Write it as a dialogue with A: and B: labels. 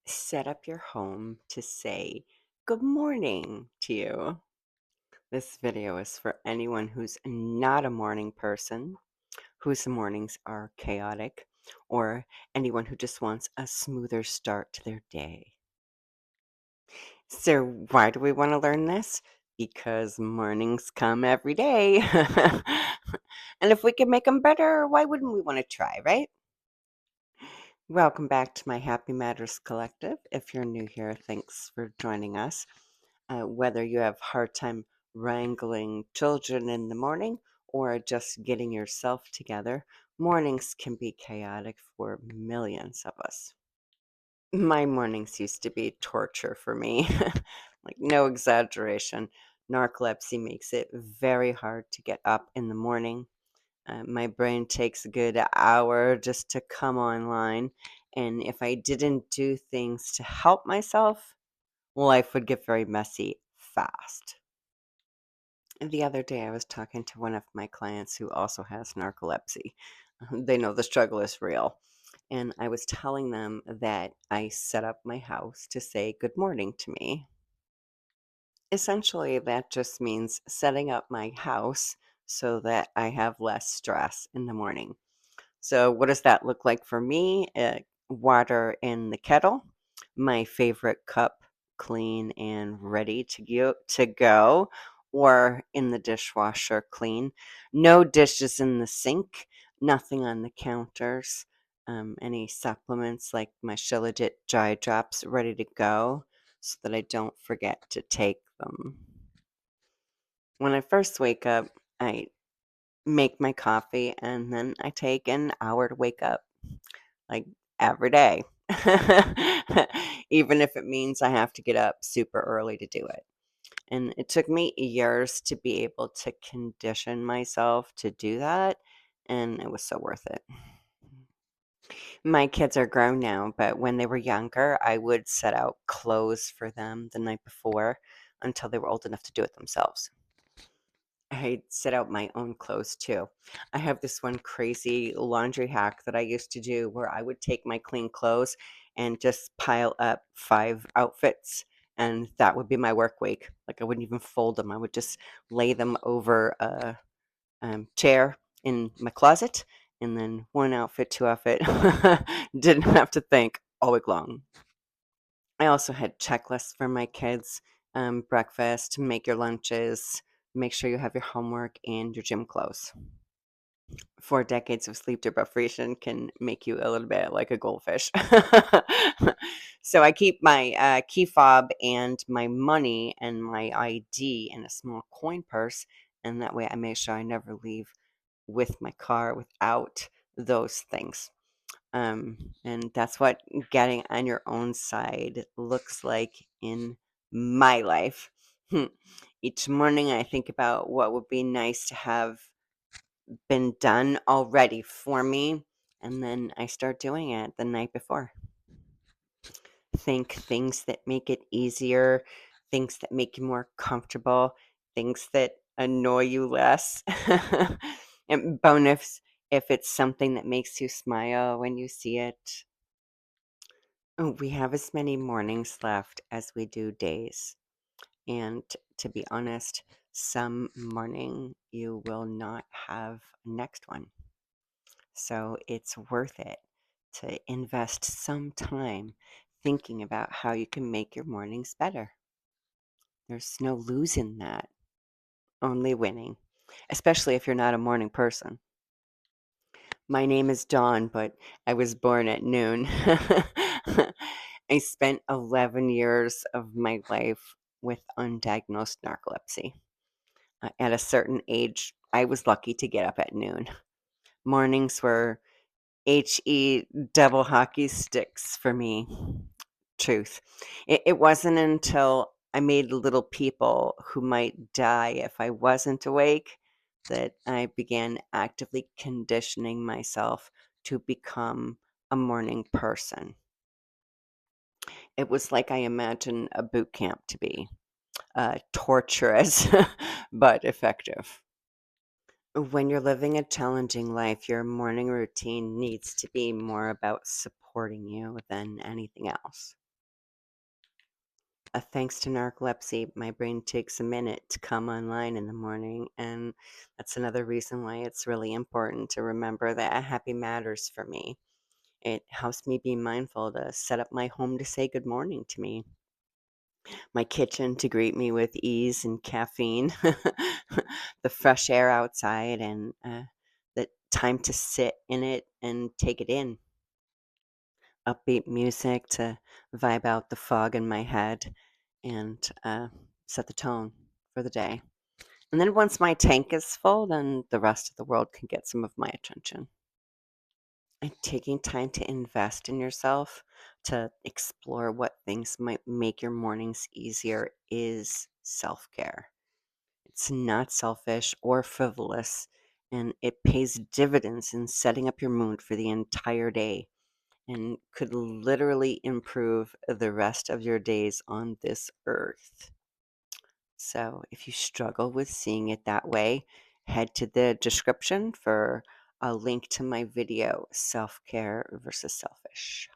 A: Set up your home to say good morning to you. This video is for anyone who's not a morning person, whose mornings are chaotic, or anyone who just wants a smoother start to their day. So, why do we want to learn this? Because mornings come every day. And if we can make them better, why wouldn't we want to try, right? Welcome back to my Happy Matters Collective. If you're new here, thanks for joining us. Whether you have hard time wrangling children in the morning or just getting yourself together, mornings can be chaotic for millions of us. My mornings used to be torture for me, like no exaggeration. Narcolepsy makes it very hard to get up in the morning. My brain takes a good hour just to come online, and if I didn't do things to help myself, life would get very messy fast. The other day, I was talking to one of my clients who also has narcolepsy. They know the struggle is real. And I was telling them that I set up my house to say good morning to me. Essentially, that just means setting up my house so that I have less stress in the morning. So, what does that look like for me? Water in the kettle, my favorite cup, clean and ready to go, or in the dishwasher, clean. No dishes in the sink, nothing on the counters. Any supplements like my Shilajit dry drops ready to go so that I don't forget to take them. When I first wake up, I make my coffee and then I take an hour to wake up, like every day. Even if it means I have to get up super early to do it. And it took me years to be able to condition myself to do that, and it was so worth it. My kids are grown now, but when they were younger, I would set out clothes for them the night before until they were old enough to do it themselves. I set out my own clothes too. I have this one crazy laundry hack that I used to do where I would take my clean clothes and just pile up 5 outfits, and that would be my work week. Like I wouldn't even fold them. I would just lay them over a chair in my closet, and then one outfit, two outfit. Didn't have to think all week long. I also had checklists for my kids, breakfast, make your lunches, make sure you have your homework and your gym clothes. 4 decades of sleep deprivation can make you a little bit like a goldfish. So I keep my key fob and my money and my ID in a small coin purse, and that way I make sure I never leave with my car without those things. And that's what getting on your own side looks like in my life. Each morning, I think about what would be nice to have been done already for me, and then I start doing it the night before. Think things that make it easier, things that make you more comfortable, things that annoy you less. And bonus if it's something that makes you smile when you see it. We have as many mornings left as we do days. And to be honest, some morning you will not have a next one. So it's worth it to invest some time thinking about how you can make your mornings better. There's no losing that, only winning, especially if you're not a morning person. My name is Dawn, but I was born at noon. I spent 11 years of my life with undiagnosed narcolepsy. At a certain age, I was lucky to get up at noon. Mornings were HE double hockey sticks for me. Truth. It wasn't until I made little people who might die if I wasn't awake that I began actively conditioning myself to become a morning person. It was like I imagined a boot camp to be torturous but effective. When you're living a challenging life, your morning routine needs to be more about supporting you than anything else. Thanks to narcolepsy, my brain takes a minute to come online in the morning, and that's another reason why it's really important to remember that happy matters for me. It helps me be mindful to set up my home to say good morning to me, my kitchen to greet me with ease and caffeine, the fresh air outside, and the time to sit in it and take it in, upbeat music to vibe out the fog in my head and set the tone for the day. And then once my tank is full, then the rest of the world can get some of my attention. And taking time to invest in yourself, to explore what things might make your mornings easier, is self care. It's not selfish or frivolous, and it pays dividends in setting up your mood for the entire day and could literally improve the rest of your days on this earth. So if you struggle with seeing it that way, head to the description for a link to my video, Self Care versus Selfish.